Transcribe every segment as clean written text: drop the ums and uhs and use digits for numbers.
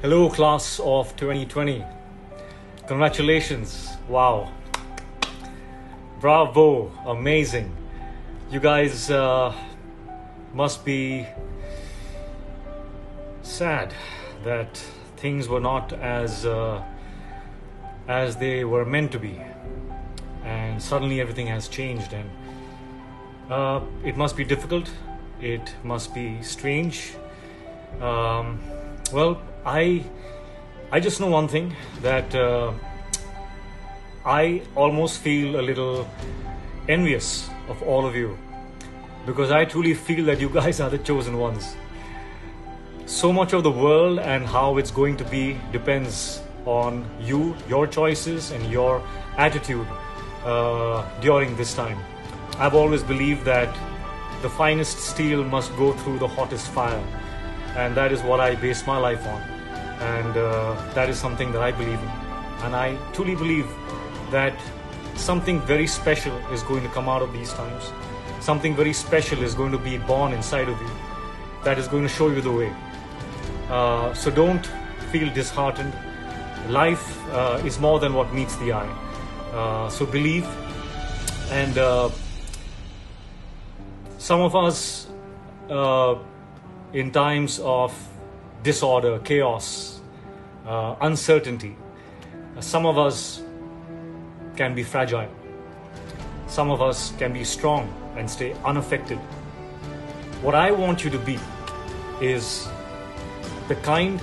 Hello, class of 2020. Congratulations. Wow. Bravo. Amazing. You guys must be sad that things were not as they were meant to be. And suddenly everything has changed, and it must be difficult. It must be strange. Well, I just know one thing, that I almost feel a little envious of all of you, because I truly feel that you guys are the chosen ones. So much of the world and how it's going to be depends on you, your choices, and your attitude during this time. I've always believed that the finest steel must go through the hottest fire, and that is what I base my life on, and that is something that I believe in. And I truly believe that something very special is going to come out of these times. Something very special is going to be born inside of you that is going to show you the way. So don't feel disheartened. Life is more than what meets the eye. So believe. And some of us, in times of disorder, chaos, uncertainty, some of us can be fragile. Some of us can be strong and stay unaffected. What I want you to be is the kind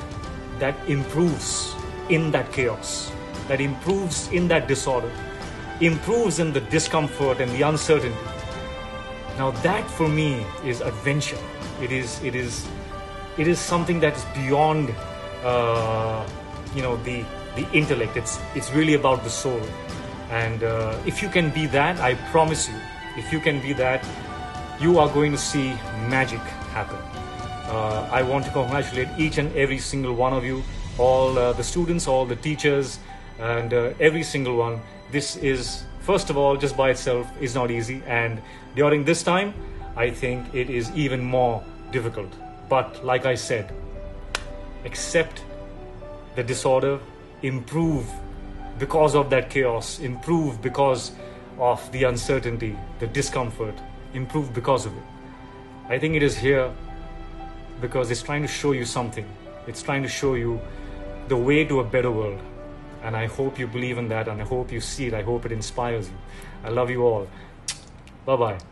that improves in that chaos, that improves in that disorder, improves in the discomfort and the uncertainty. Now that for me is adventure. It is something that is beyond the intellect. It's really about the soul. And if you can be that, I promise you, if you can be that, you are going to see magic happen. I want to congratulate each and every single one of you, all the students, all the teachers, and every single one. This is, first of all, just by itself is not easy, and during this time I think it is even more difficult. But like I said, accept the disorder, improve because of that chaos, improve because of the uncertainty, the discomfort, improve because of it. I think it is here because it's trying to show you something. It's trying to show you the way to a better world. And I hope you believe in that, and I hope you see it. I hope it inspires you. I love you all. Bye-bye.